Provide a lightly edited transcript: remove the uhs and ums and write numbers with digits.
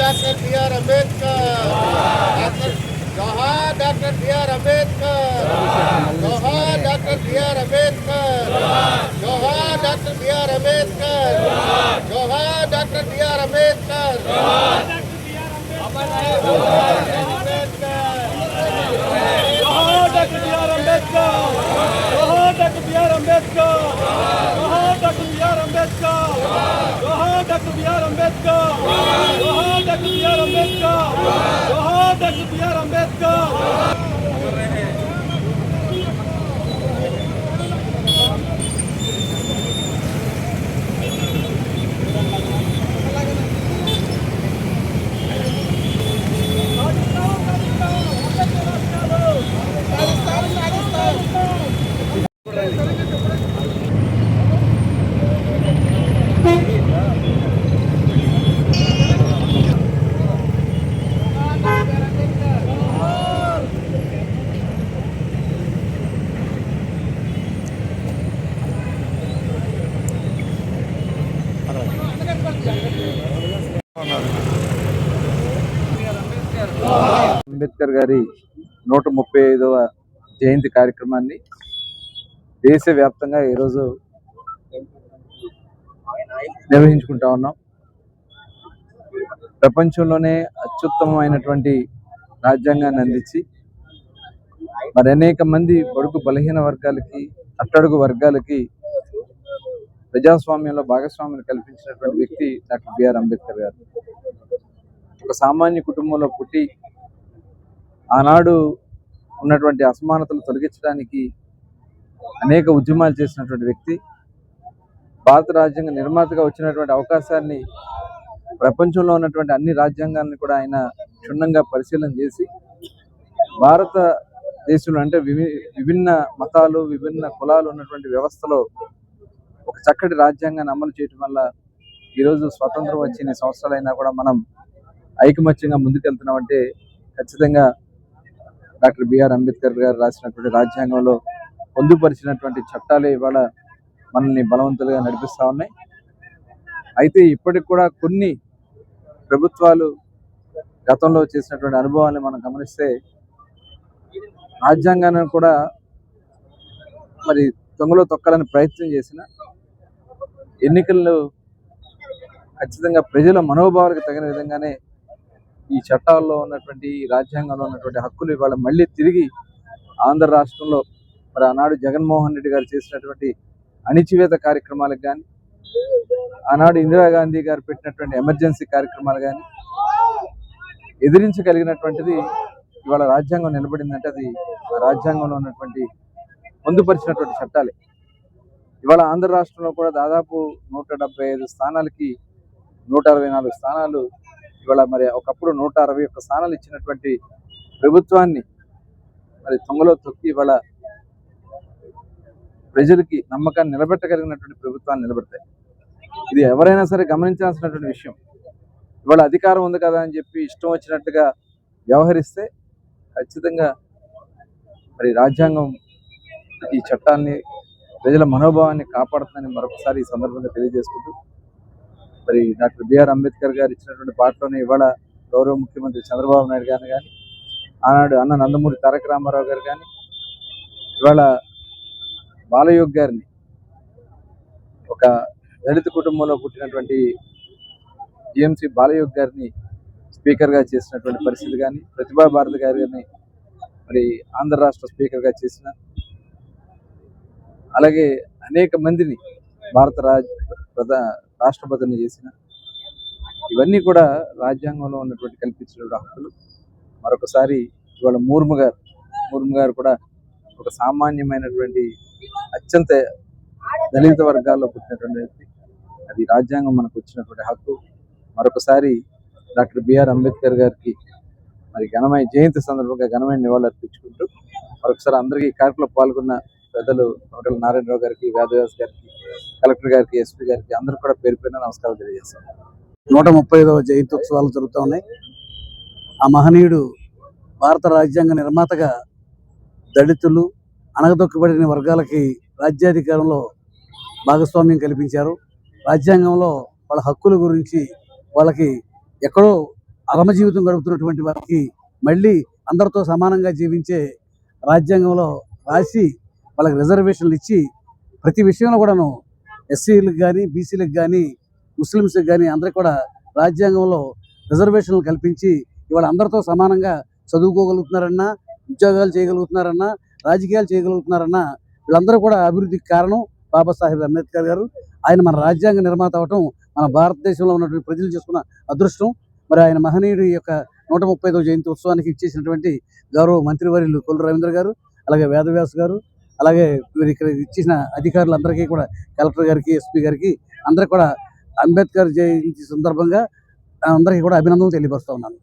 Doctor B R Ambedkar, जोहार doctor B R Ambedkar, जोहार doctor B R Ambedkar, जोहार डॉक्टर बी आर अम्बेडकर, जोहार डॉक्टर बी आर अम्बेडकर, जोहार डॉक्टर बी आर अम्बेडकर, जोहार डॉक्टर बी आर अम्बेडकर, जोहार डॉक्टर बी आर अम्बेडकर, जोहार डॉक्टर बी आर अम्बेडकर, जोहार डॉक्टर बी आर अम्बेडकर, जोहार doctor B R Ambedkar. Ambedkar గారి 135వ జయంతి కార్యక్రమాన్ని దేశవ్యాప్తంగా ఈరోజు నిర్వహించుకుంటా ఉన్నాం. ప్రపంచంలోనే అత్యుత్తమమైనటువంటి రాజ్యాంగాన్ని అందించి మరి అనేక మంది బడుగు బలహీన వర్గాలకి, అట్టడుగు వర్గాలకి ప్రజాస్వామ్యంలో భాగస్వామ్యం కల్పించినటువంటి వ్యక్తి డాక్టర్ బిఆర్ అంబేద్కర్ గారు. ఒక సామాన్య కుటుంబంలో పుట్టి ఆనాడు ఉన్నటువంటి అసమానతలు తొలగించడానికి అనేక ఉద్యమాలు చేసినటువంటి వ్యక్తి. భారత రాజ్యాంగ నిర్మాతగా వచ్చినటువంటి అవకాశాన్ని ప్రపంచంలో ఉన్నటువంటి అన్ని రాజ్యాంగాలను కూడా ఆయన క్షుణ్ణంగా పరిశీలన చేసి భారతదేశంలో అంటే విభిన్న మతాలు, విభిన్న కులాలు ఉన్నటువంటి వ్యవస్థలో ఒక చక్కటి రాజ్యాంగాన్ని అమలు చేయడం వల్ల ఈరోజు స్వతంత్రం వచ్చి 8 సంవత్సరాలైనా కూడా మనం ఐకమత్యంగా ముందుకెళ్తున్నామంటే ఖచ్చితంగా డాక్టర్ బిఆర్ అంబేద్కర్ గారు రాసినటువంటి రాజ్యాంగంలో పొందుపరిచినటువంటి చట్టాలే ఇవాళ మనల్ని బలవంతులుగా నడిపిస్తూ ఉన్నాయి. అయితే ఇప్పటికి కూడా కొన్ని ప్రభుత్వాలు గతంలో చేసినటువంటి అనుభవాన్ని మనం గమనిస్తే రాజ్యాంగాన్ని కూడా మరి తొంగలో తొక్కాలని ప్రయత్నం చేసిన ఎన్నికల్లో ఖచ్చితంగా ప్రజల మనోభావాలకు తగిన విధంగానే ఈ చట్టాల్లో ఉన్నటువంటి ఈ రాజ్యాంగంలో ఉన్నటువంటి హక్కులు ఇవాళ మళ్ళీ తిరిగి ఆంధ్ర రాష్ట్రంలో మరి ఆనాడు జగన్మోహన్ రెడ్డి గారు చేసినటువంటి అణిచివేత కార్యక్రమాలకు కానీ, ఆనాడు ఇందిరాగాంధీ గారు పెట్టినటువంటి ఎమర్జెన్సీ కార్యక్రమాలు కానీ ఎదిరించగలిగినటువంటిది ఇవాళ రాజ్యాంగం నిలబడిందంటే అది ఆ రాజ్యాంగంలో ఉన్నటువంటి పొందుపరిచినటువంటి చట్టాలే. ఇవాళ ఆంధ్ర రాష్ట్రంలో కూడా దాదాపు 175 స్థానాలకి 164 స్థానాలు ఇవాళ మరి ఒకప్పుడు 161 స్థానాలు ఇచ్చినటువంటి ప్రభుత్వాన్ని మరి తొంగలో తొక్కి ఇవాళ ప్రజలకి నమ్మకాన్ని నిలబెట్టగలిగినటువంటి ప్రభుత్వాన్ని నిలబెడతాయి. ఇది ఎవరైనా సరే గమనించాల్సినటువంటి విషయం. ఇవాళ అధికారం ఉంది కదా అని చెప్పి ఇష్టం వచ్చినట్టుగా వ్యవహరిస్తే ఖచ్చితంగా మరి రాజ్యాంగం ఈ చట్టాన్ని, ప్రజల మనోభావాన్ని కాపాడుతుందని మరొకసారి ఈ సందర్భంగా తెలియజేసుకుంటూ మరి డాక్టర్ బిఆర్ అంబేద్కర్ గారు ఇచ్చినటువంటి పాటలోనే ఇవాళ గౌరవ ముఖ్యమంత్రి చంద్రబాబు నాయుడు గారిని కానీ, ఆనాడు అన్న నందమూరి తారక రామారావు గారు కానీ, ఇవాళ బాలయోగ్ గారిని ఒక దళిత కుటుంబంలో పుట్టినటువంటి జిఎంసి బాలయోగ్ గారిని స్పీకర్గా చేసినటువంటి పరిస్థితి కానీ, ప్రతిభా భారతి గారిని మరి ఆంధ్ర రాష్ట్ర స్పీకర్గా చేసిన, అలాగే అనేక మందిని భారత రాష్ట్రపతిని చేసిన, ఇవన్నీ కూడా రాజ్యాంగంలో ఉన్నటువంటి కల్పించినటువంటి హక్కులు. మరొకసారి ఇవాళ ముర్ము గారు కూడా ఒక సామాన్యమైనటువంటి అత్యంత దళిత వర్గాల్లో పుట్టినటువంటి వ్యక్తి. అది రాజ్యాంగం మనకు వచ్చినటువంటి హక్కు. మరొకసారి డాక్టర్ బిఆర్ అంబేద్కర్ గారికి మరి ఘనమైన జయంతి సందర్భంగా ఘనమైన నివాళులు అర్పించుకుంటూ మరొకసారి అందరికీ కార్యక్రమంలో పాల్గొన్న పెద్దలు నోటల నారాయణరావు గారికి, వేదవ్యాస్ గారికి, కలెక్టర్ గారికి, ఎస్పీ గారికి అందరూ కూడా పేరు పేరున నమస్కారం తెలియజేస్తాను. 135వ జయంతి ఉత్సవాలు జరుగుతూ ఉన్నాయి. ఆ మహనీయుడు భారత రాజ్యాంగ నిర్మాతగా దళితులు, అణగదొక్కబడిన వర్గాలకి రాజ్యాధికారంలో భాగస్వామ్యం కల్పించారు. రాజ్యాంగంలో వాళ్ళ హక్కుల గురించి, వాళ్ళకి ఎక్కడో అరమ జీవితం గడుపుతున్నటువంటి వారికి మళ్ళీ అందరితో సమానంగా జీవించే రాజ్యాంగంలో రాసి వాళ్ళకి రిజర్వేషన్లు ఇచ్చి ప్రతి విషయంలో కూడాను ఎస్సీలకు కానీ, బీసీలకు కానీ, ముస్లిమ్స్కి కానీ అందరికి కూడా రాజ్యాంగంలో రిజర్వేషన్లు కల్పించి ఇవాళ అందరితో సమానంగా చదువుకోగలుగుతున్నారన్నా, ఉద్యోగాలు చేయగలుగుతున్నారన్నా, రాజకీయాలు చేయగలుగుతున్నారన్నా వీళ్ళందరూ కూడా అభివృద్ధికి కారణం బాబాసాహెబ్ అంబేద్కర్ గారు. ఆయన మన రాజ్యాంగ నిర్మాత అవటం మన భారతదేశంలో ఉన్నటువంటి ప్రజలు చేసుకున్న అదృష్టం. మరి ఆయన మహనీయుడి యొక్క 135వ జయంతి ఉత్సవానికి ఇచ్చేసినటువంటి గౌరవ మంత్రివర్యులు కొల్లు రవీంద్ర గారు, అలాగే వేదవ్యాస్ గారు, అలాగే వీరు ఇక్కడ ఇచ్చిన అధికారులందరికీ కూడా, కలెక్టర్ గారికి, ఎస్పీ గారికి అందరికీ కూడా అంబేద్కర్ జయంతి సందర్భంగా అందరికీ కూడా అభినందనలు తెలియపరుస్తూ ఉన్నాను.